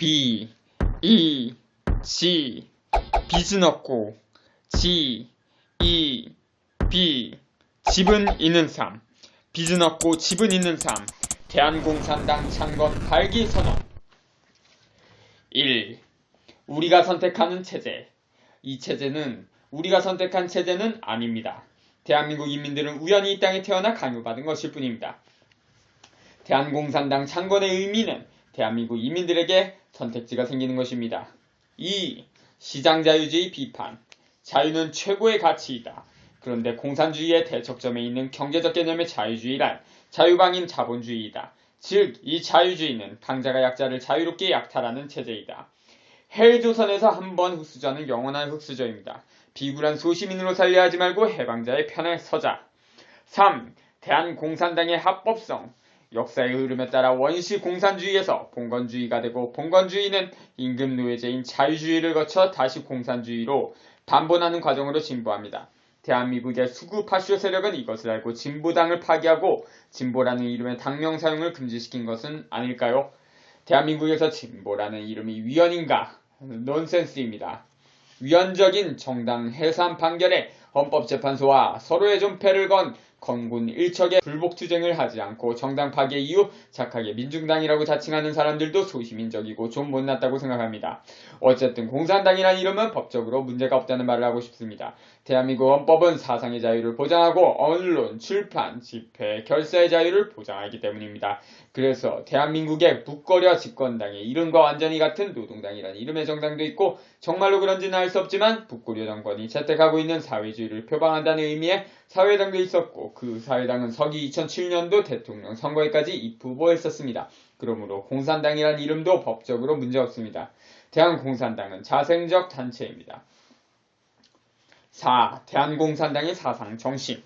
비, 이, 지, 빚은 없고, 지, 이, 비, 집은 있는 삶. 빚은 없고 집은 있는 삶. 대한공산당 창건 발기 선언. 1. 우리가 선택하는 체제. 이 체제는 우리가 선택한 체제는 아닙니다. 대한민국 인민들은 우연히 이 땅에 태어나 강요받은 것일 뿐입니다. 대한공산당 창건의 의미는 대한민국 인민들에게 선택지가 생기는 것입니다. 2. 시장자유주의 비판. 자유는 최고의 가치이다. 그런데 공산주의의 대척점에 있는 경제적 개념의 자유주의란 자유방임 자본주의이다. 즉, 이 자유주의는 강자가 약자를 자유롭게 약탈하는 체제이다. 헬조선에서 한 번 흑수저는 영원한 흑수저입니다. 비굴한 소시민으로 살려 하지 말고 해방자의 편에 서자. 3. 대한공산당의 합법성. 역사의 흐름에 따라 원시 공산주의에서 봉건주의가 되고 봉건주의는 임금 노예제인 자유주의를 거쳐 다시 공산주의로 반본하는 과정으로 진보합니다. 대한민국의 수구 파쇼 세력은 이것을 알고 진보당을 파기하고 진보라는 이름의 당명 사용을 금지시킨 것은 아닐까요? 대한민국에서 진보라는 이름이 위헌인가? 넌센스입니다. 위헌적인 정당 해산 판결에 헌법재판소와 서로의 존폐를 건 건군 일척의 불복투쟁을 하지 않고 정당 파괴 이후 착하게 민중당이라고 자칭하는 사람들도 소시민적이고 좀 못났다고 생각합니다. 어쨌든 공산당이라는 이름은 법적으로 문제가 없다는 말을 하고 싶습니다. 대한민국 헌법은 사상의 자유를 보장하고 언론, 출판, 집회, 결사의 자유를 보장하기 때문입니다. 그래서 대한민국의 북거려 집권당의 이름과 완전히 같은 노동당이라는 이름의 정당도 있고 정말로 그런지는 알 수 없지만 북고려 정권이 채택하고 있는 사회주의를 표방한다는 의미의 사회당도 있었고 그 사회당은 서기 2007년도 대통령 선거에까지 입후보했었습니다. 그러므로 공산당이라는 이름도 법적으로 문제없습니다. 대한공산당은 자생적 단체입니다. 4. 대한공산당의 사상 정신.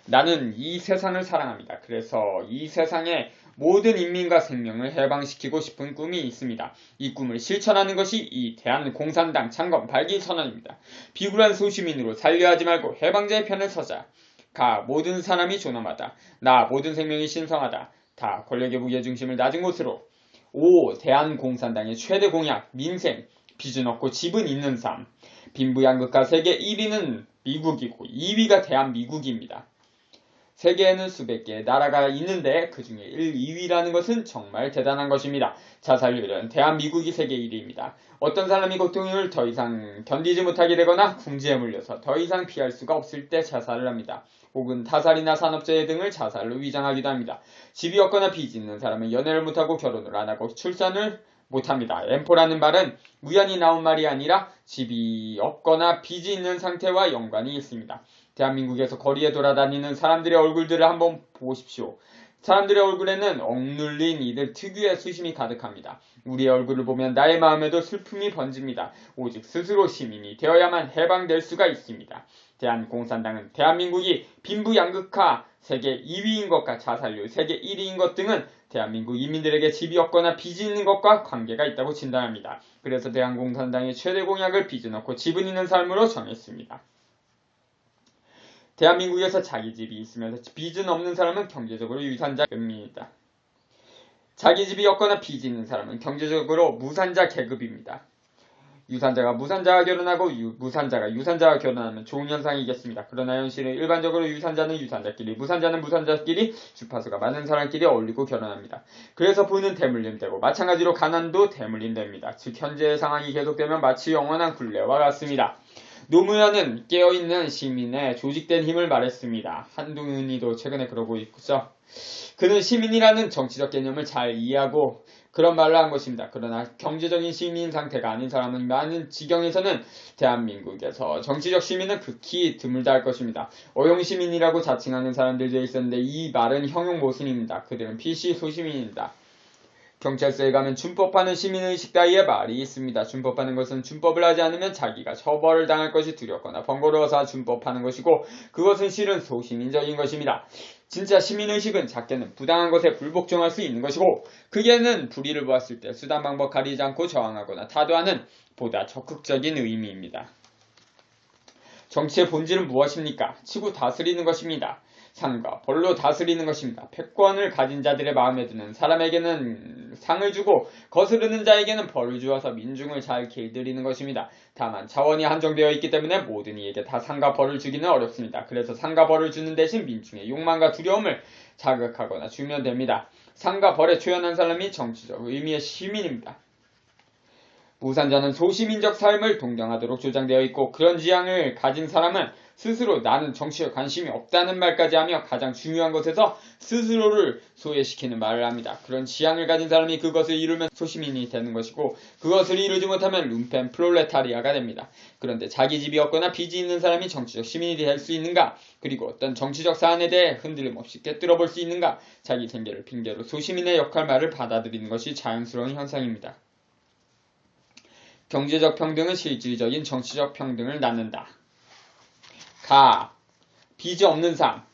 나는 이 세상을 사랑합니다. 그래서 이 세상의 모든 인민과 생명을 해방시키고 싶은 꿈이 있습니다. 이 꿈을 실천하는 것이 이 대한공산당 창건 발기 선언입니다. 비굴한 소시민으로 살려 하지 말고 해방자의 편에 서자. 가 모든 사람이 존엄하다. 나 모든 생명이 신성하다. 다 권력의 무게중심을 낮은 곳으로. 5. 대한공산당의 최대 공약 민생. 빚은 없고 집은 있는 삶. 빈부양극과 세계 1위는 미국이고 2위가 대한미국입니다. 세계에는 수백 개의 나라가 있는데 그 중에 1, 2위라는 것은 정말 대단한 것입니다. 자살률은 대한미국이 세계 1위입니다. 어떤 사람이 고통을 더 이상 견디지 못하게 되거나 궁지에 물려서 더 이상 피할 수가 없을 때 자살을 합니다. 혹은 타살이나 산업재해 등을 자살로 위장하기도 합니다. 집이 없거나 빚이 있는 사람은 연애를 못하고 결혼을 안 하고 출산을 못합니다. M4라는 말은 우연히 나온 말이 아니라 집이 없거나 빚이 있는 상태와 연관이 있습니다. 대한민국에서 거리에 돌아다니는 사람들의 얼굴들을 한번 보십시오. 사람들의 얼굴에는 억눌린 이들 특유의 수심이 가득합니다. 우리의 얼굴을 보면 나의 마음에도 슬픔이 번집니다. 오직 스스로 시민이 되어야만 해방될 수가 있습니다. 대한공산당은 대한민국이 빈부양극화 세계 2위인 것과 자살률 세계 1위인 것 등은 대한민국 인민들에게 집이 없거나 빚이 있는 것과 관계가 있다고 진단합니다. 그래서 대한공산당의 최대 공약을 빚은 없고 집은 있는 삶으로 정했습니다. 대한민국에서 자기 집이 있으면서 빚은 없는 사람은 경제적으로 유산자입니다. 자기 집이 없거나 빚이 있는 사람은 경제적으로 무산자 계급입니다. 유산자가 무산자와 결혼하고 무산자가 유산자와 결혼하면 좋은 현상이겠습니다. 그러나 현실은 일반적으로 유산자는 유산자끼리, 무산자는 무산자끼리, 주파수가 많은 사람끼리 어울리고 결혼합니다. 그래서 부는 대물림 되고 마찬가지로 가난도 대물림 됩니다. 즉 현재의 상황이 계속되면 마치 영원한 굴레와 같습니다. 노무현은 깨어있는 시민의 조직된 힘을 말했습니다. 한동훈이도 최근에 그러고 있죠. 그는 시민이라는 정치적 개념을 잘 이해하고 그런 말을 한 것입니다. 그러나 경제적인 시민 상태가 아닌 사람은 많은 지경에서는 대한민국에서 정치적 시민은 극히 드물다 할 것입니다. 어용시민이라고 자칭하는 사람들도 있었는데 이 말은 형용 모순입니다. 그들은 PC 소시민입니다. 경찰서에 가면 준법하는 시민의식 따위의 말이 있습니다. 준법하는 것은 준법을 하지 않으면 자기가 처벌을 당할 것이 두렵거나 번거로워서 준법하는 것이고 그것은 실은 소시민적인 것입니다. 진짜 시민의식은 작게는 부당한 것에 불복종할 수 있는 것이고 극에는 불의를 보았을 때 수단 방법 가리지 않고 저항하거나 타도하는 보다 적극적인 의미입니다. 정치의 본질은 무엇입니까? 치고 다스리는 것입니다. 상과 벌로 다스리는 것입니다. 패권을 가진 자들의 마음에 드는 사람에게는 상을 주고 거스르는 자에게는 벌을 주어서 민중을 잘 길들이는 것입니다. 다만 자원이 한정되어 있기 때문에 모든 이에게 다 상과 벌을 주기는 어렵습니다. 그래서 상과 벌을 주는 대신 민중의 욕망과 두려움을 자극하거나 주면 됩니다. 상과 벌에 초연한 사람이 정치적 의미의 시민입니다. 무산자는 소시민적 삶을 동경하도록 조장되어 있고 그런 지향을 가진 사람은 스스로 나는 정치에 관심이 없다는 말까지 하며 가장 중요한 것에서 스스로를 소외시키는 말을 합니다. 그런 지향을 가진 사람이 그것을 이루면 소시민이 되는 것이고 그것을 이루지 못하면 룸펜 프롤레타리아가 됩니다. 그런데 자기 집이 없거나 빚이 있는 사람이 정치적 시민이 될 수 있는가? 그리고 어떤 정치적 사안에 대해 흔들림 없이 꿰뚫어 볼 수 있는가? 자기 생계를 핑계로 소시민의 역할말을 받아들이는 것이 자연스러운 현상입니다. 경제적 평등은 실질적인 정치적 평등을 낳는다. 빚이 없는 삶.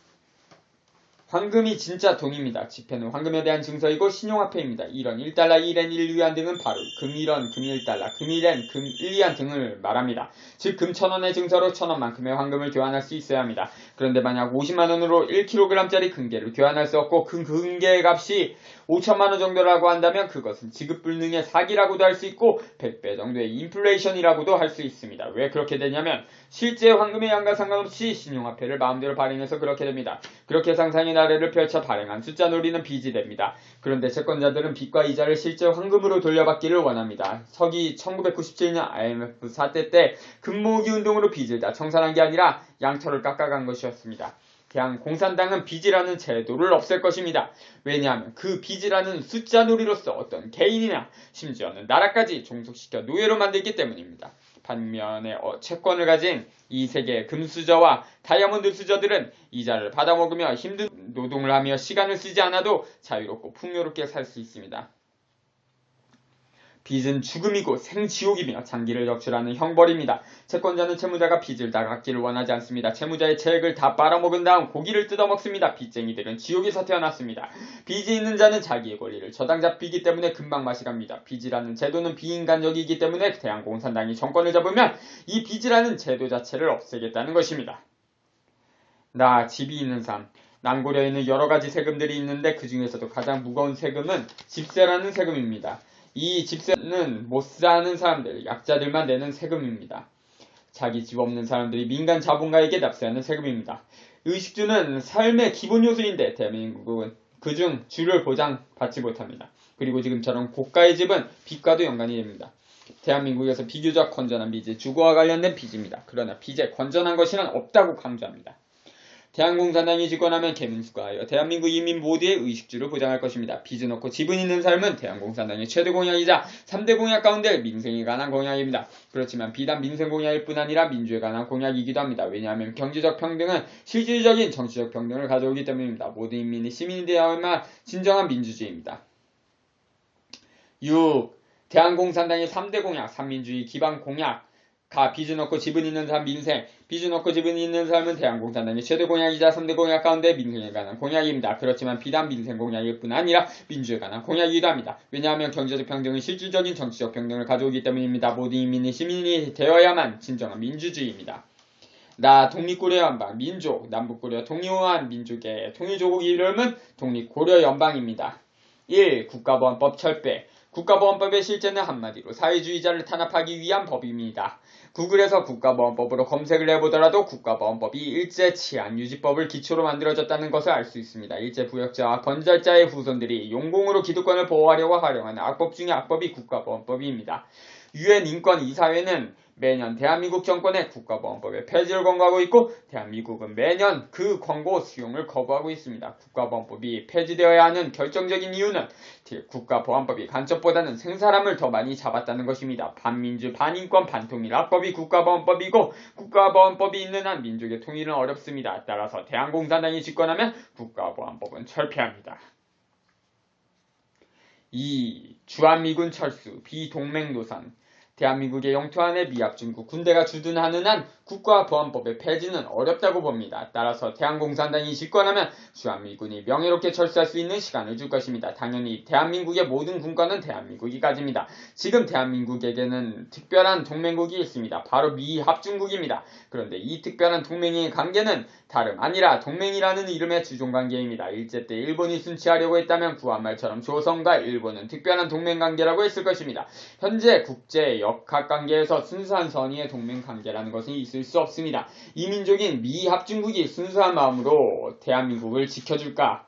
황금이 진짜 돈입니다. 지폐는 황금에 대한 증서이고 신용화폐입니다. 1원 1달러, 1엔 1위안 등은 바로 금 1원, 금 1달러, 금 1엔, 금 1위안 등을 말합니다. 즉 금 1000원의 증서로 1000원만큼의 황금을 교환할 수 있어야 합니다. 그런데 만약 50만원으로 1kg짜리 금괴를 교환할 수 없고 그 금괴의 값이 5천만원 정도라고 한다면 그것은 지급불능의 사기라고도 할 수 있고 100배 정도의 인플레이션이라고도 할 수 있습니다. 왜 그렇게 되냐면 실제 황금의 양과 상관없이 신용화폐를 마음대로 발행해서 그렇게 됩니다. 그렇게 상상의 나래를 펼쳐 발행한 숫자 놀이는 빚이 됩니다. 그런데 채권자들은 빚과 이자를 실제 황금으로 돌려받기를 원합니다. 서기 1997년 IMF 사태 때 금모으기 운동으로 빚을 다 청산한 게 아니라 양털을 깎아간 것이었습니다. 대한공산당은 빚이라는 제도를 없앨 것입니다. 왜냐하면 그 빚이라는 숫자 놀이로서 어떤 개인이나 심지어는 나라까지 종속시켜 노예로 만들기 때문입니다. 반면에 채권을 가진 이 세계의 금수저와 다이아몬드 수저들은 이자를 받아먹으며 힘든 노동을 하며 시간을 쓰지 않아도 자유롭고 풍요롭게 살 수 있습니다. 빚은 죽음이고 생지옥이며 장기를 적출하는 형벌입니다. 채권자는 채무자가 빚을 다 갚기를 원하지 않습니다. 채무자의 채액을 다 빨아먹은 다음 고기를 뜯어먹습니다. 빚쟁이들은 지옥에서 태어났습니다. 빚이 있는 자는 자기의 권리를 저당잡히기 때문에 금방 맛이 갑니다. 빚이라는 제도는 비인간적이기 때문에 대한공산당이 정권을 잡으면 이 빚이라는 제도 자체를 없애겠다는 것입니다. 집이 있는 삶. 난고려에는 여러가지 세금들이 있는데 그 중에서도 가장 무거운 세금은 집세라는 세금입니다. 이 집세는 못 사는 사람들, 약자들만 내는 세금입니다. 자기 집 없는 사람들이 민간 자본가에게 납세하는 세금입니다. 의식주는 삶의 기본 요소인데 대한민국은 그중 주를 보장받지 못합니다. 그리고 지금처럼 고가의 집은 빚과도 연관이 됩니다. 대한민국에서 비교적 건전한 빚이 주거와 관련된 빚입니다. 그러나 빚에 건전한 것이란 없다고 강조합니다. 대한공산당이 집권하면 개민수가하여 대한민국 인민 모두의 의식주를 보장할 것입니다. 빚은 없고 지분 있는 삶은 대한공산당의 최대 공약이자 3대 공약 가운데 민생에 관한 공약입니다. 그렇지만 비단 민생 공약일 뿐 아니라 민주에 관한 공약이기도 합니다. 왜냐하면 경제적 평등은 실질적인 정치적 평등을 가져오기 때문입니다. 모든 인민이 시민이 되어야만 진정한 민주주의입니다. 6. 대한공산당의 3대 공약, 삼민주의 기반 공약. 빚은 없고 지분 있는 삶 민생. 빚은 없고 지분이 있는 삶은 대한공산당의 최대 공약이자 3대 공약 가운데 민생에 관한 공약입니다. 그렇지만 비단 민생 공약일 뿐 아니라 민주에 관한 공약이기도 합니다. 왜냐하면 경제적 평등은 실질적인 정치적 평등을 가져오기 때문입니다. 모든 인민이 시민이 되어야만 진정한 민주주의입니다. 독립고려 연방, 민족, 남북고려 통일한 민족의 통일조국 이름은 독립고려 연방입니다. 1. 국가보안법 철폐. 국가보안법의 실제는 한마디로 사회주의자를 탄압하기 위한 법입니다. 구글에서 국가보안법으로 검색을 해보더라도 국가보안법이 일제치안유지법을 기초로 만들어졌다는 것을 알 수 있습니다. 일제부역자와 건설자의 후손들이 용공으로 기득권을 보호하려고 활용하는 악법 중의 악법이 국가보안법입니다. 유엔 인권이사회는 매년 대한민국 정권의 국가보안법의 폐지를 권고하고 있고 대한민국은 매년 그 권고 수용을 거부하고 있습니다. 국가보안법이 폐지되어야 하는 결정적인 이유는 국가보안법이 간첩보다는 생사람을 더 많이 잡았다는 것입니다. 반민주, 반인권, 반통일 악법이 국가보안법이고 국가보안법이 있는 한 민족의 통일은 어렵습니다. 따라서 대한공산당이 집권하면 국가보안법은 철폐합니다. 2. 주한미군 철수, 비동맹노선. 대한민국의 영토 안에 미합중국 군대가 주둔하는 한 국가보안법의 폐지는 어렵다고 봅니다. 따라서 대한공산당이 집권하면 주한미군이 명예롭게 철수할 수 있는 시간을 줄 것입니다. 당연히 대한민국의 모든 군권은 대한민국이 가집니다. 지금 대한민국에게는 특별한 동맹국이 있습니다. 바로 미합중국입니다. 그런데 이 특별한 동맹의 관계는 다름 아니라 동맹이라는 이름의 주종관계입니다. 일제 때 일본이 순치하려고 했다면 구한말처럼 조선과 일본은 특별한 동맹관계라고 했을 것입니다. 현재 국제 역학관계에서 순수한 선의의 동맹관계라는 것은 있을 수 없습니다. 이민족인 미합중국이 순수한 마음으로 대한민국을 지켜줄까?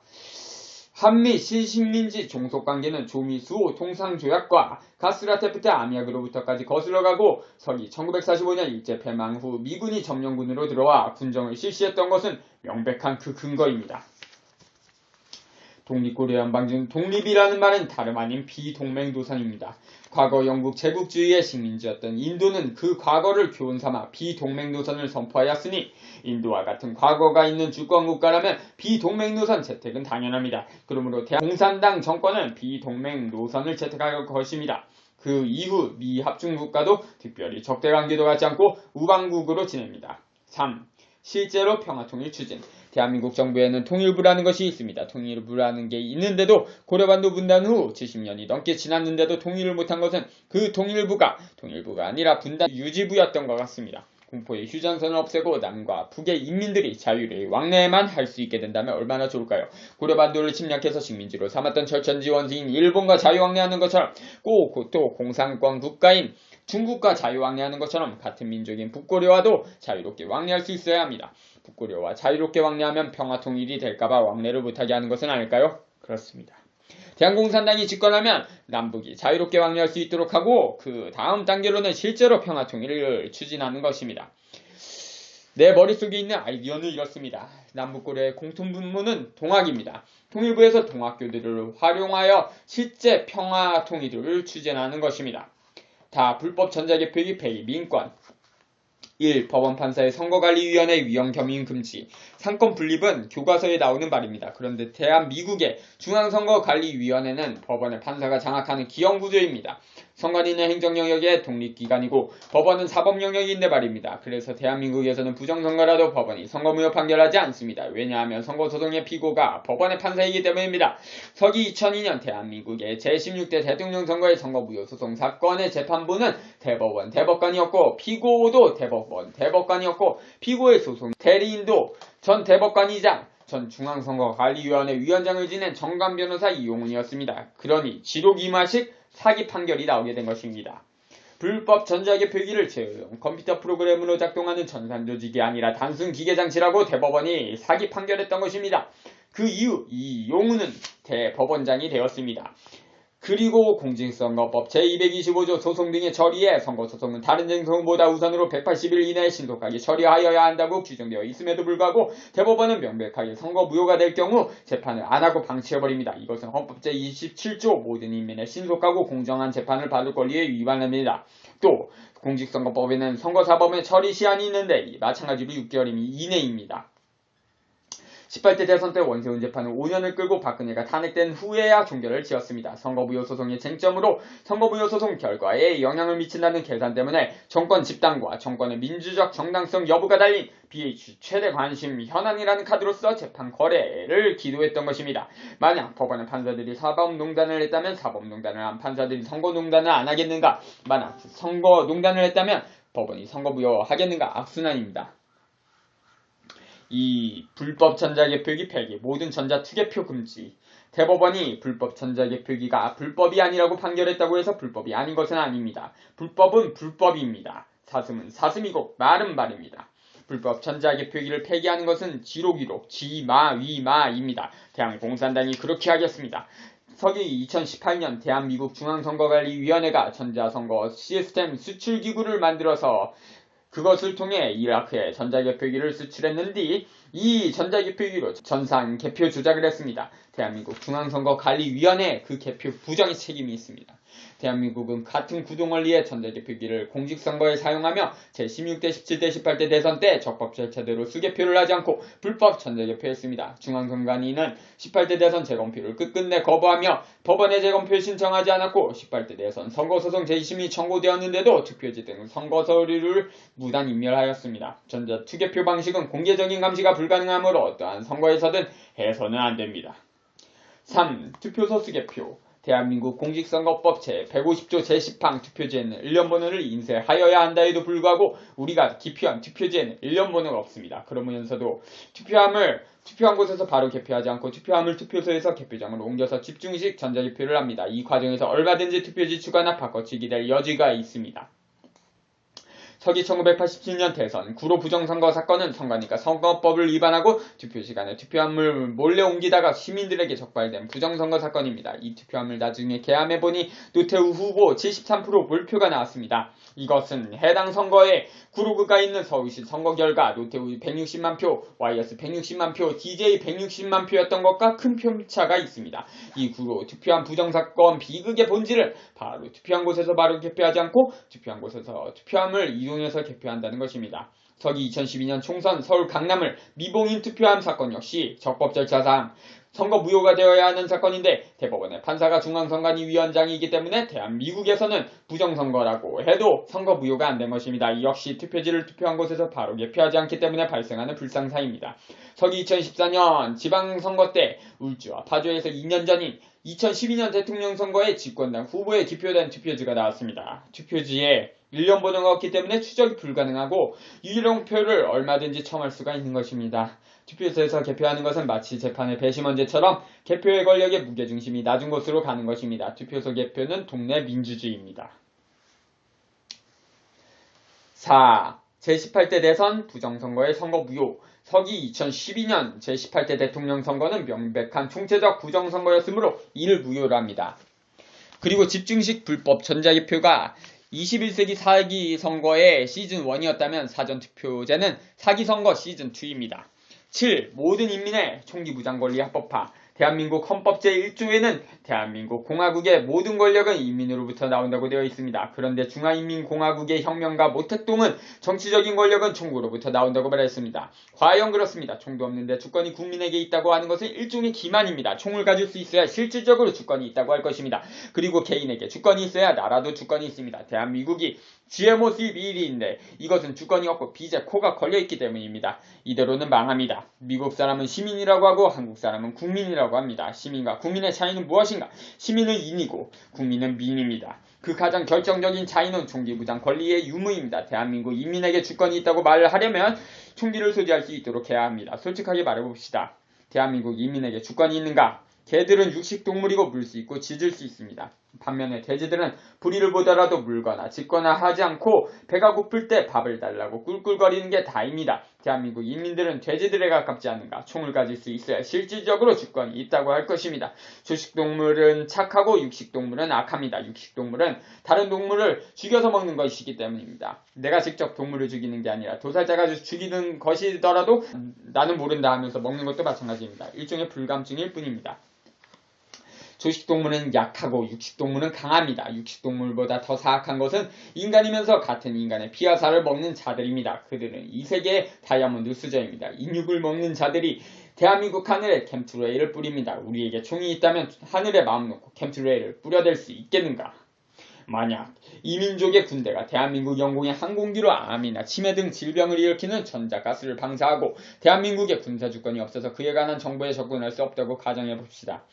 한미 신식민지 종속관계는 조미수 통상조약과 가스라테프트 암약으로부터까지 거슬러가고 서기 1945년 일제 패망 후 미군이 점령군으로 들어와 군정을 실시했던 것은 명백한 그 근거입니다. 독립고려 연방중 독립이라는 말은 다름 아닌 비동맹도선입니다. 과거 영국 제국주의의 식민지였던 인도는 그 과거를 교훈삼아 비동맹노선을 선포하였으니 인도와 같은 과거가 있는 주권국가라면 비동맹노선 채택은 당연합니다. 그러므로 대한공산당 정권은 비동맹노선을 채택할 것입니다. 그 이후 미합중국가도 특별히 적대관계도 갖지 않고 우방국으로 지냅니다. 3. 실제로 평화통일 추진. 대한민국 정부에는 통일부라는 것이 있습니다. 통일부라는 게 있는데도 고려반도 분단 후 70년이 넘게 지났는데도 통일을 못한 것은 그 통일부가 아니라 분단 유지부였던 것 같습니다. 공포의 휴전선을 없애고 남과 북의 인민들이 자유를 왕래만 할 수 있게 된다면 얼마나 좋을까요? 고려반도를 침략해서 식민지로 삼았던 철천지 원수인 일본과 자유왕래하는 것처럼 꼭 또 공산권 국가인 중국과 자유왕래하는 것처럼 같은 민족인 북고려와도 자유롭게 왕래할 수 있어야 합니다. 북고려와 자유롭게 왕래하면 평화통일이 될까봐 왕래를 못하게 하는 것은 아닐까요? 그렇습니다. 대한공산당이 집권하면 남북이 자유롭게 왕래할 수 있도록 하고 그 다음 단계로는 실제로 평화통일을 추진하는 것입니다. 내 머릿속에 있는 아이디어는 이렇습니다. 남북고려의 공통분모는 동학입니다. 통일부에서 동학교들을 활용하여 실제 평화통일을 추진하는 것입니다. 다 불법 전자개표기 폐기 민권 1. 법원판사의 선거관리위원회 위헌겸임 금지. 상권 분립은 교과서에 나오는 말입니다. 그런데 대한미국의 중앙선거관리위원회는 법원의 판사가 장악하는 기형구조입니다. 선관위는 행정영역의 독립기관이고 법원은 사법영역인데 말입니다. 그래서 대한민국에서는 부정선거라도 법원이 선거무효 판결하지 않습니다. 왜냐하면 선거소송의 피고가 법원의 판사이기 때문입니다. 서기 2002년 대한민국의 제16대 대통령 선거의 선거무효 소송 사건의 재판부는 대법원, 대법관이었고 피고도 대법원, 대법관이었고 피고의 소송 대리인도 전 대법관이자 전 중앙선거관리위원회 위원장을 지낸 정관 변호사 이용훈이었습니다. 그러니 지록 이마식 사기 판결이 나오게 된 것입니다. 불법 전자개표기를 제어용 컴퓨터 프로그램으로 작동하는 전산조직이 아니라 단순 기계장치라고 대법원이 사기 판결했던 것입니다. 그 이후 이용훈은 대법원장이 되었습니다. 그리고 공직선거법 제225조 소송 등의 처리에 선거소송은 다른 쟁소보다 우선으로 180일 이내에 신속하게 처리하여야 한다고 규정되어 있음에도 불구하고 대법원은 명백하게 선거 무효가 될 경우 재판을 안하고 방치해버립니다. 이것은 헌법 제27조 모든 인민의 신속하고 공정한 재판을 받을 권리에 위반합니다. 또 공직선거법에는 선거사범의 처리 시한이 있는데 마찬가지로 6개월 이내입니다. 18대 대선 때 원세훈 재판은 5년을 끌고 박근혜가 탄핵된 후에야 종결을 지었습니다. 선거무효 소송의 쟁점으로 선거무효 소송 결과에 영향을 미친다는 계산 때문에 정권 집단과 정권의 민주적 정당성 여부가 달린 BH 최대 관심 현안이라는 카드로서 재판 거래를 기도했던 것입니다. 만약 법원의 판사들이 사법농단을 했다면 사법농단을 한 판사들이 선거농단을 안 하겠는가? 만약 선거농단을 했다면 법원이 선거무효하겠는가? 악순환입니다. 이 불법 전자개표기 폐기, 모든 전자투개표 금지. 대법원이 불법 전자개표기가 불법이 아니라고 판결했다고 해서 불법이 아닌 것은 아닙니다. 불법은 불법입니다. 사슴은 사슴이고 말은 말입니다. 불법 전자개표기를 폐기하는 것은 지록이록, 지마위마입니다. 대한공산당이 그렇게 하겠습니다. 서기 2018년 대한미국 중앙선거관리위원회가 전자선거 시스템 수출기구를 만들어서 그것을 통해 이라크에 전자개표기를 수출했는데 이 전자개표기로 전산 개표 조작을 했습니다. 대한민국 중앙선거관리위원회 그 개표 부정의 책임이 있습니다. 대한민국은 같은 구동원리의 전자개표기를 공직선거에 사용하며 제16대, 17대, 18대 대선 때 적법 절차대로 수개표를 하지 않고 불법 전자개표했습니다. 중앙선관위는 18대 대선 재검표를 끝끝내 거부하며 법원에 재검표 신청하지 않았고 18대 대선 선거소송 재심이 청구되었는데도 투표지 등 선거 서류를 무단 인멸하였습니다. 전자투개표 방식은 공개적인 감시가 불가능하므로 어떠한 선거에서든 해서는 안됩니다. 3. 투표소 수개표. 대한민국 공직선거법 제150조 제10항 투표지에는 일련번호를 인쇄하여야 한다에도 불구하고 우리가 기표한 투표지에는 일련번호가 없습니다. 그러면서도 투표한 곳에서 바로 개표하지 않고 투표함을 투표소에서 개표장으로 옮겨서 집중식 전자개표를 합니다. 이 과정에서 얼마든지 투표지 추가나 바꿔치기 될 여지가 있습니다. 서기 1987년 대선 구로 부정선거 사건은 선관위가 선거법을 위반하고 투표시간에 투표함을 몰래 옮기다가 시민들에게 적발된 부정선거 사건입니다. 이 투표함을 나중에 개함해보니 노태우 후보 73% 몰표가 나왔습니다. 이것은 해당 선거에 구로구가 있는 서울시 선거 결과 노태우 160만 표, YS 160만 표, DJ 160만 표였던 것과 큰 편차가 있습니다. 이 구로 투표함 부정사건 비극의 본질은 바로 투표한 곳에서 바로 개표하지 않고 투표한 곳에서 투표함을 이용해서 개표한다는 것입니다. 서기 2012년 총선 서울 강남을 미봉인 투표함 사건 역시 적법 절차상 선거 무효가 되어야 하는 사건인데 대법원의 판사가 중앙선관위 위원장이기 때문에 대한민국에서는 부정선거라고 해도 선거 무효가 안 된 것입니다. 이 역시 투표지를 투표한 곳에서 바로 개표하지 않기 때문에 발생하는 불상사입니다. 서기 2014년 지방선거 때 울주와 파주에서 2년 전인 2012년 대통령 선거에 집권당 후보에 기표된 투표지가 나왔습니다. 투표지에 일련 번호가 없기 때문에 추적이 불가능하고 유일용표를 얼마든지 청할 수가 있는 것입니다. 투표소에서 개표하는 것은 마치 재판의 배심원제처럼 개표의 권력의 무게중심이 낮은 곳으로 가는 것입니다. 투표소 개표는 동네 민주주의입니다. 4. 제18대 대선 부정선거의 선거 무효. 서기 2012년 제18대 대통령 선거는 명백한 총체적 부정선거였으므로 이를 무효로 합니다. 그리고 집중식 불법 전자개표가 21세기 사기 선거의 시즌1이었다면 사전투표제는 사기 선거 시즌2입니다. 7. 모든 인민의 총기무장 권리 합법화. 대한민국 헌법 제1조에는 대한민국 공화국의 모든 권력은 인민으로부터 나온다고 되어 있습니다. 그런데 중화인민공화국의 혁명가 모택동은 정치적인 권력은 총구로부터 나온다고 말했습니다. 과연 그렇습니다. 총도 없는데 주권이 국민에게 있다고 하는 것은 일종의 기만입니다. 총을 가질 수 있어야 실질적으로 주권이 있다고 할 것입니다. 그리고 개인에게 주권이 있어야 나라도 주권이 있습니다. 대한민국이 쥐의 모습이 1위인데 이것은 주권이 없고 빚에 코가 걸려있기 때문입니다. 이대로는 망합니다. 미국 사람은 시민이라고 하고 한국 사람은 국민이라고 합니다. 시민과 국민의 차이는 무엇인가? 시민은 인이고 국민은 민입니다. 그 가장 결정적인 차이는 총기무장 권리의 유무입니다. 대한민국 인민에게 주권이 있다고 말을 하려면 총기를 소지할 수 있도록 해야 합니다. 솔직하게 말해봅시다. 대한민국 인민에게 주권이 있는가? 개들은 육식동물이고 물 수 있고 짖을 수 있습니다. 반면에 돼지들은 불의를 보더라도 물거나 짖거나 하지 않고 배가 고플 때 밥을 달라고 꿀꿀거리는 게 다입니다. 대한민국 인민들은 돼지들에 가깝지 않은가? 총을 가질 수 있어야 실질적으로 주권이 있다고 할 것입니다. 초식동물은 착하고 육식동물은 악합니다. 육식동물은 다른 동물을 죽여서 먹는 것이기 때문입니다. 내가 직접 동물을 죽이는 게 아니라 도살자가 죽이는 것이더라도 나는 모른다 하면서 먹는 것도 마찬가지입니다. 일종의 불감증일 뿐입니다. 초식동물은 약하고 육식동물은 강합니다. 육식동물보다 더 사악한 것은 인간이면서 같은 인간의 피와 살을 먹는 자들입니다. 그들은 이 세계의 다이아몬드 수저입니다. 인육을 먹는 자들이 대한민국 하늘에 캠트레일을 뿌립니다. 우리에게 총이 있다면 하늘에 마음 놓고 캠트레일을 뿌려댈 수 있겠는가? 만약 이민족의 군대가 대한민국 영공의 항공기로 암이나 치매 등 질병을 일으키는 전자가스를 방사하고 대한민국의 군사주권이 없어서 그에 관한 정보에 접근할 수 없다고 가정해봅시다.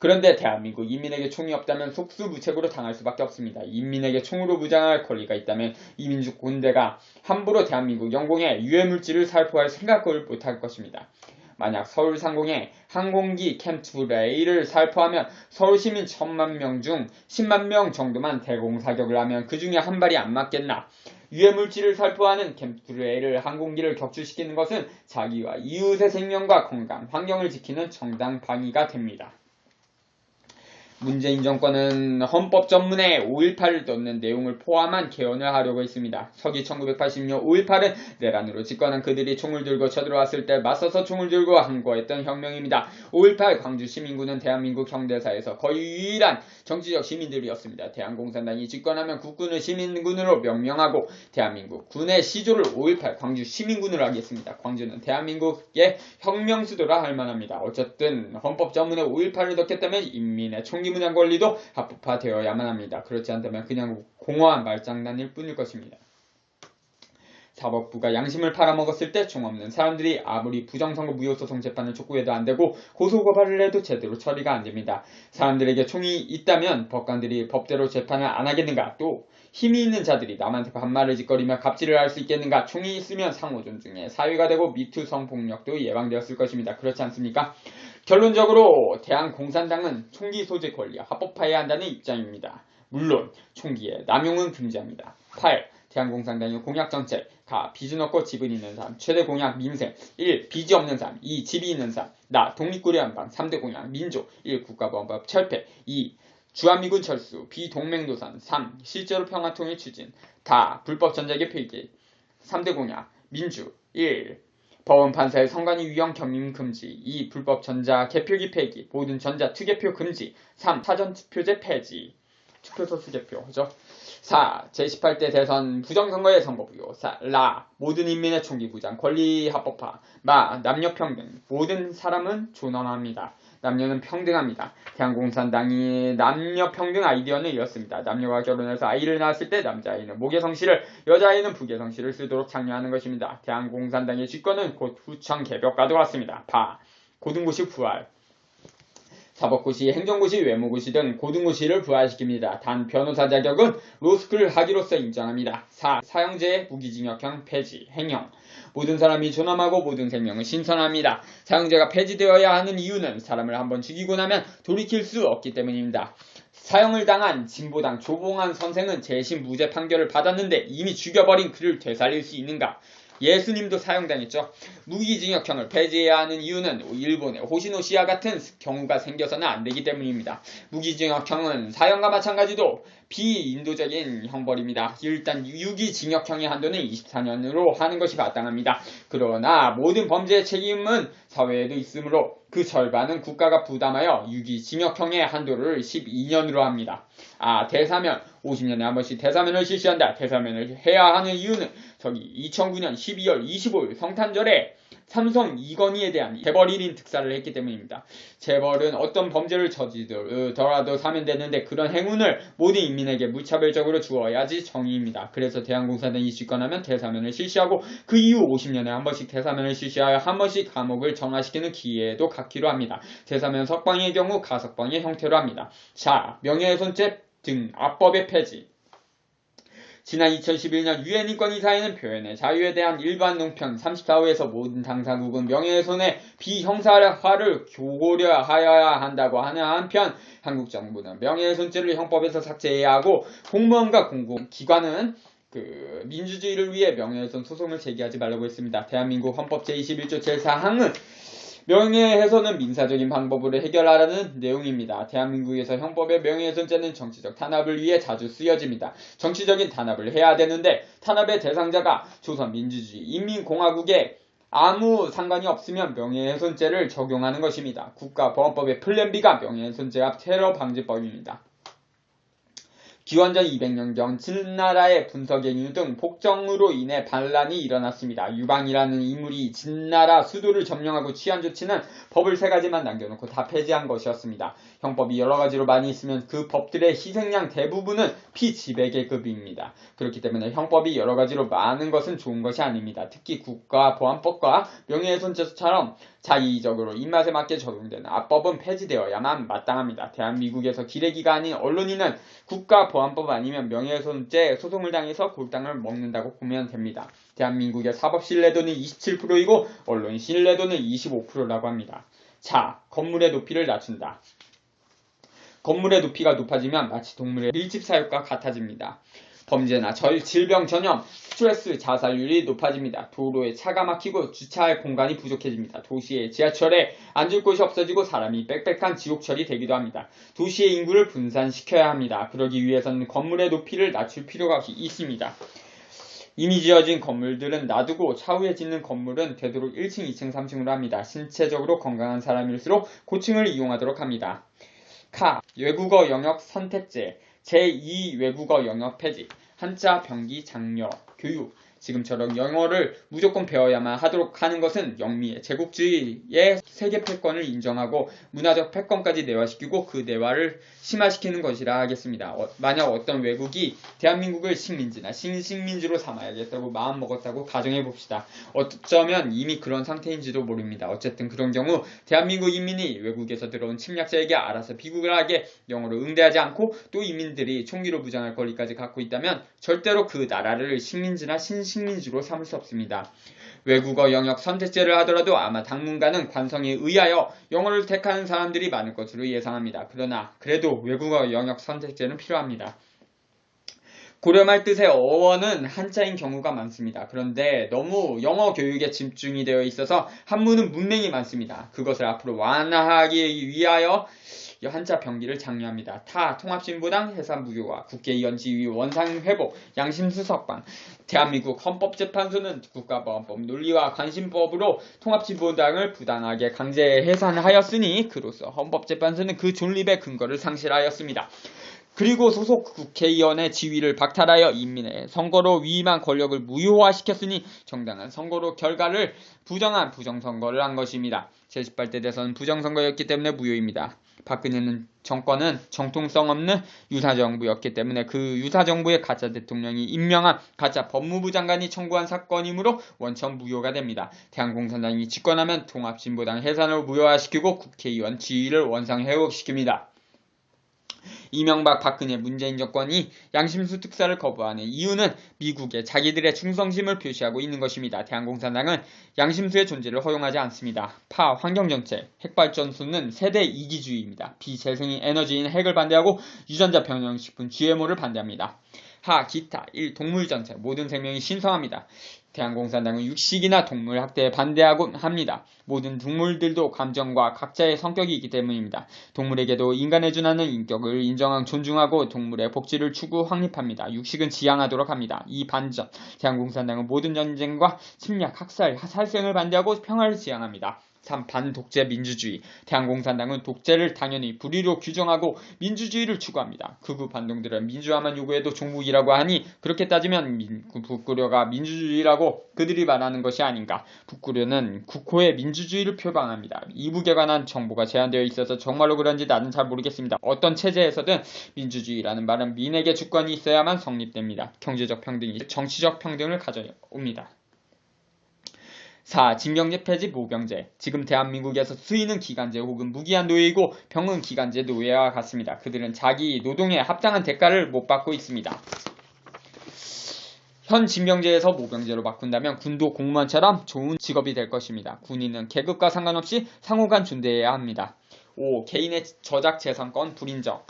그런데 대한민국 인민에게 총이 없다면 속수무책으로 당할 수밖에 없습니다. 인민에게 총으로 무장할 권리가 있다면 이민족 군대가 함부로 대한민국 영공에 유해물질을 살포할 생각을 못할 것입니다. 만약 서울 상공에 항공기 캠트레일을 살포하면 서울 시민 1000만 명 중 10만 명 정도만 대공사격을 하면 그 중에 한 발이 안 맞겠나? 유해물질을 살포하는 캠트레일을 항공기를 격추시키는 것은 자기와 이웃의 생명과 건강, 환경을 지키는 정당 방위가 됩니다. 문재인 정권은 헌법 전문에 5.18을 넣는 내용을 포함한 개헌을 하려고 했습니다. 서기 1980년 5.18은 내란으로 집권한 그들이 총을 들고 쳐들어왔을 때 맞서서 총을 들고 항거했던 혁명입니다. 5.18 광주 시민군은 대한민국 현대사에서 거의 유일한 정치적 시민들이었습니다. 대한공산당이 집권하면 국군을 시민군으로 명명하고 대한민국 군의 시조를 5.18 광주 시민군으로 하겠습니다. 광주는 대한민국의 혁명 수도라 할 만합니다. 어쨌든 헌법 전문에 5.18을 넣겠다면 인민의 총기무장 권리도 합법화되어야만 합니다. 그렇지 않다면 그냥 공허한 말장난일 뿐일 것입니다. 사법부가 양심을 팔아먹었을 때 총 없는 사람들이 아무리 부정선거 무효소송 재판을 촉구해도 안되고 고소고발을 해도 제대로 처리가 안됩니다. 사람들에게 총이 있다면 법관들이 법대로 재판을 안하겠는가? 또 힘이 있는 자들이 남한테 반말을 짓거리며 갑질을 할 수 있겠는가? 총이 있으면 상호 존중의 사회가 되고 미투 성폭력도 예방되었을 것입니다. 그렇지 않습니까? 결론적으로 대한공산당은 총기 소지 권리 합법화해야 한다는 입장입니다. 물론 총기의 남용은 금지합니다. 8. 대한공산당의 공약정책 가. 빚은 없고 집은 있는 삶. 최대 공약 민생. 1. 빚이 없는 삶. 2. 집이 있는 삶. 나. 독립구려 한방. 3대 공약 민족. 1. 국가보안법 철폐. 2. 주한미군 철수. 비동맹도산. 3. 실제로 평화통일 추진. 다. 불법 전자개 폐기. 3대 공약 민주. 1. 법원 판사의 선관위 유형 겸임 금지. 2. 불법 전자 개표기 폐기. 모든 전자 투개표 금지. 3. 사전투표제 폐지. 투표소 수개표. 그죠? 4. 제18대 대선 부정선거의 선거부요. 4. 모든 인민의 총기무장 권리 합법화. 남녀평등. 모든 사람은 존엄합니다. 남녀는 평등합니다. 대한공산당이 남녀평등 아이디어는 이렇습니다. 남녀가 결혼해서 아이를 낳았을 때 남자아이는 모계성씨를 여자아이는 부계성씨를 쓰도록 장려하는 것입니다. 대한공산당의 집권은 곧 후천 개벽과도 같습니다. 고등고시 부활. 사법고시, 행정고시, 외무고시 등 고등고시를 부활시킵니다. 단 변호사 자격은 로스쿨을 하기로서 인정합니다. 4. 사형제 무기징역형 폐지, 행형. 모든 사람이 존엄하고 모든 생명은 신선합니다. 사형제가 폐지되어야 하는 이유는 사람을 한번 죽이고 나면 돌이킬 수 없기 때문입니다. 사형을 당한 진보당 조봉환 선생은 재심 무죄 판결을 받았는데 이미 죽여버린 그를 되살릴 수 있는가? 예수님도 사형당했죠. 무기징역형을 폐지해야 하는 이유는 일본의 호시노시와 같은 경우가 생겨서는 안되기 때문입니다. 무기징역형은 사형과 마찬가지로 비인도적인 형벌입니다. 일단 유기징역형의 한도는 24년으로 하는 것이 마땅합니다. 그러나 모든 범죄의 책임은 사회에도 있으므로 그 절반은 국가가 부담하여 유기징역형의 한도를 12년으로 합니다. 대사면 50년에 한 번씩 대사면을 실시한다. 대사면을 해야 하는 이유는 2009년 12월 25일 성탄절에 삼성 이건희에 대한 재벌 1인 특사를 했기 때문입니다. 재벌은 어떤 범죄를 저지르더라도 사면되는데 그런 행운을 모든 인민에게 무차별적으로 주어야지 정의입니다. 그래서 대한공산당이 집권하면 대사면을 실시하고 그 이후 50년에 한 번씩 대사면을 실시하여 한 번씩 감옥을 정화시키는 기회도 갖기로 합니다. 대사면 석방의 경우 가석방의 형태로 합니다. 명예훼손죄 등 악법의 폐지. 지난 2011년 유엔 인권이사회는 표현의 자유에 대한 일반 논평 34호에서 모든 당사국은 명예훼손의 비형사화를 고려하여야 한다고 하는 한편 한국 정부는 명예훼손죄를 형법에서 삭제해야 하고 공무원과 공공기관은 민주주의를 위해 명예훼손 소송을 제기하지 말라고 했습니다. 대한민국 헌법 제21조 제4항은 명예훼손은 민사적인 방법으로 해결하라는 내용입니다. 대한민국에서 형법의 명예훼손죄는 정치적 탄압을 위해 자주 쓰여집니다. 정치적인 탄압을 해야 되는데 탄압의 대상자가 조선민주주의 인민공화국에 아무 상관이 없으면 명예훼손죄를 적용하는 것입니다. 국가보안법의 플랜 B가 명예훼손죄와 테러방지법입니다. 기원전 200년경 진나라의 분서갱유 등 복정으로 인해 반란이 일어났습니다. 유방이라는 인물이 진나라 수도를 점령하고 취한 조치는 법을 3가지만 남겨놓고 다 폐지한 것이었습니다. 형법이 여러 가지로 많이 있으면 그 법들의 희생양 대부분은 피지배계급입니다. 그렇기 때문에 형법이 여러 가지로 많은 것은 좋은 것이 아닙니다. 특히 국가보안법과 명예훼손죄처럼 자의적으로 입맛에 맞게 적용되는 악법은 폐지되어야만 마땅합니다. 대한민국에서 기레기가 아닌 언론인은 국가보안법 아니면 명예훼손죄 소송을 당해서 골당을 먹는다고 보면 됩니다. 대한민국의 사법 신뢰도는 27%이고 언론 신뢰도는 25%라고 합니다. 건물의 높이를 낮춘다. 건물의 높이가 높아지면 마치 동물의 밀집사육과 같아집니다. 범죄나 질병 전염, 스트레스, 자살률이 높아집니다. 도로에 차가 막히고 주차할 공간이 부족해집니다. 도시의 지하철에 앉을 곳이 없어지고 사람이 빽빽한 지옥철이 되기도 합니다. 도시의 인구를 분산시켜야 합니다. 그러기 위해서는 건물의 높이를 낮출 필요가 있습니다. 이미 지어진 건물들은 놔두고 차후에 짓는 건물은 되도록 1층, 2층, 3층으로 합니다. 신체적으로 건강한 사람일수록 고층을 이용하도록 합니다. 외국어 영역 선택제, 제2 외국어 영역 폐지, 한자, 병기, 장려, 교육. 지금처럼 영어를 무조건 배워야만 하도록 하는 것은 영미의 제국주의의 세계 패권을 인정하고 문화적 패권까지 내화시키고 그 내화를 심화시키는 것이라 하겠습니다. 만약 어떤 외국이 대한민국을 식민지나 신식민지로 삼아야겠다고 마음먹었다고 가정해봅시다. 어쩌면 이미 그런 상태인지도 모릅니다. 어쨌든 그런 경우 대한민국 인민이 외국에서 들어온 침략자에게 알아서 비굴하게 영어로 응대하지 않고 또 인민들이 총기로 무장할 권리까지 갖고 있다면 절대로 그 나라를 식민지나 신식민지로 삼을 수 없습니다. 외국어 영역 선택제를 하더라도 아마 당분간은 관성에 의하여 영어를 택하는 사람들이 많을 것으로 예상합니다. 그러나 그래도 외국어 영역 선택제는 필요합니다. 고려말 뜻의 어원은 한자인 경우가 많습니다. 그런데 너무 영어 교육에 집중이 되어 있어서 한문은 문맹이 많습니다. 그것을 앞으로 완화하기 위하여 한자 병기를 장려합니다. 통합진보당 해산무효화, 국회의원 지위 원상회복, 양심수석방, 대한민국 헌법재판소는 국가보안법 논리와 관심법으로 통합진보당을 부당하게 강제 해산하였으니 그로써 헌법재판소는 그 존립의 근거를 상실하였습니다. 그리고 소속 국회의원의 지위를 박탈하여 인민의 선거로 위임한 권력을 무효화시켰으니 정당한 선거로 결과를 부정한 부정선거를 한 것입니다. 제18대 대선은 부정선거였기 때문에 무효입니다. 박근혜 정권은 정통성 없는 유사정부였기 때문에 그 유사정부의 가짜 대통령이 임명한 가짜 법무부 장관이 청구한 사건이므로 원천 무효가 됩니다. 대한공산당이 집권하면 통합진보당 해산을 무효화시키고 국회의원 지위를 원상회복시킵니다. 이명박, 박근혜, 문재인 정권이 양심수 특사를 거부하는 이유는 미국에 자기들의 충성심을 표시하고 있는 것입니다. 대한공산당은 양심수의 존재를 허용하지 않습니다. 환경정책, 핵발전소는 세대 이기주의입니다. 비재생 에너지인 핵을 반대하고 유전자 변형식품 GMO를 반대합니다. 기타, 동물정책, 모든 생명이 신성합니다. 대한공산당은 육식이나 동물 학대에 반대하곤 합니다. 모든 동물들도 감정과 각자의 성격이 있기 때문입니다. 동물에게도 인간에 준하는 인격을 인정하고 존중하고 동물의 복지를 추구 확립합니다. 육식은 지양하도록 합니다. 반전, 대한공산당은 모든 전쟁과 침략, 학살, 살생을 반대하고 평화를 지향합니다. 반독재 민주주의, 대한공산당은 독재를 당연히 불의로 규정하고 민주주의를 추구합니다. 극우 반동들은 민주화만 요구해도 종북이라고 하니 그렇게 따지면 북구려가 민주주의라고 그들이 말하는 것이 아닌가. 북구려는 국호의 민주주의를 표방합니다. 이북에 관한 정보가 제한되어 있어서 정말로 그런지 나는 잘 모르겠습니다. 어떤 체제에서든 민주주의라는 말은 민에게 주권이 있어야만 성립됩니다. 경제적 평등이 정치적 평등을 가져옵니다. 징병제 폐지 모병제. 지금 대한민국에서 수의는 기간제 혹은 무기한 노예이고 병은 기간제 노예와 같습니다. 그들은 자기 노동에 합당한 대가를 못 받고 있습니다. 현 징병제에서 모병제로 바꾼다면 군도 공무원처럼 좋은 직업이 될 것입니다. 군인은 계급과 상관없이 상호간 존대해야 합니다. 개인의 저작재산권 불인정.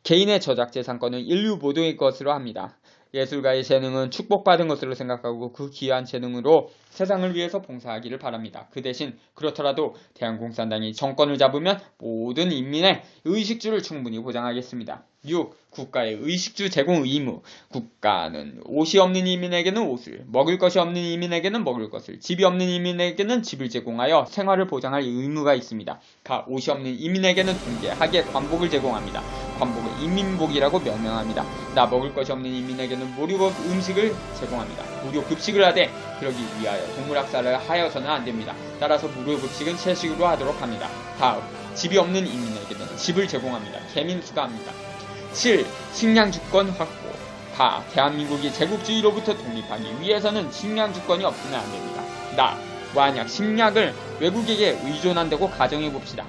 개인의 저작재산권은 인류 모두의 것으로 합니다. 예술가의 재능은 축복받은 것으로 생각하고 그 귀한 재능으로 세상을 위해서 봉사하기를 바랍니다. 그 대신 그렇더라도 대한공산당이 정권을 잡으면 모든 인민의 의식주를 충분히 보장하겠습니다. 국가의 의식주 제공 의무. 국가는 옷이 없는 이민에게는 옷을, 먹을 것이 없는 이민에게는 먹을 것을, 집이 없는 이민에게는 집을 제공하여 생활을 보장할 의무가 있습니다. 옷이 없는 이민에게는 동계하게 관복을 제공합니다. 관복을 인민복이라고 명명합니다. 먹을 것이 없는 인민에게는 무료 음식을 제공합니다. 무료 급식을 하되 그러기 위하여 동물학살을 하여서는 안됩니다. 따라서 무료 급식은 채식으로 하도록 합니다. 집이 없는 인민에게는 집을 제공합니다. 개민수가합니다. 식량주권 확보. 대한민국이 제국주의로부터 독립하기 위해서는 식량주권이 없으면 안됩니다. 만약 식량을 외국에게 의존한다고 가정해봅시다.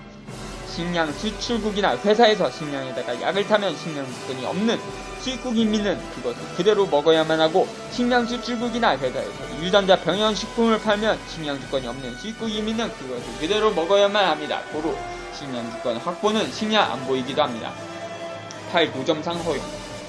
식량 수출국이나 회사에서 식량에다가 약을 타면 식량주권이 없는 수입국 인민은 그것을 그대로 먹어야만 하고, 식량 수출국이나 회사에서 유전자 병형식품을 팔면 식량주권이 없는 수입국 인민은 그것을 그대로 먹어야만 합니다. 고로 식량주권 확보는 식량 안보이기도 합니다. 노점상 허용.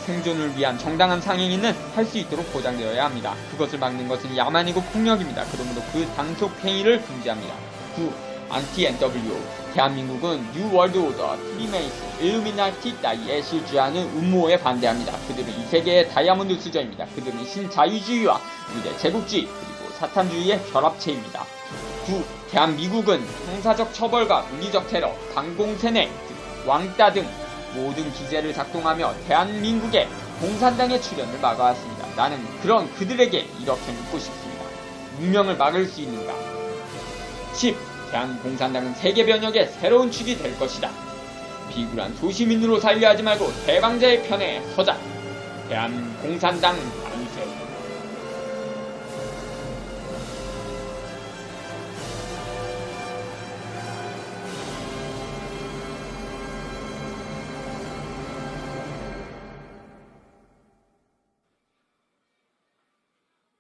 생존을 위한 정당한 상행위는 할 수 있도록 보장되어야 합니다. 그것을 막는 것은 야만이고 폭력입니다. 그러므로 그 단속 행위를 금지합니다. 9. 안티-NWO 대한민국은 뉴 월드 오더, 프리메이슨, 일루미나티 따위에 실주하는 음모에 반대합니다. 그들은 이 세계의 다이아몬드 수저입니다. 그들은 신자유주의와 위대 제국주의 그리고 사탄주의의 결합체입니다. 9. 대한미국은 형사적 처벌과 물리적 테러, 방공세뇌, 왕따 등 모든 기제를 작동하며 대한민국의 공산당의 출현을 막아왔습니다. 나는 그런 그들에게 이렇게 묻고 싶습니다. 문명을 막을 수 있는가? 10. 대한공산당은 세계 변혁의 새로운 축이 될 것이다. 비굴한 소시민으로 살려 하지 말고 대방자의 편에 서자. 대한공산당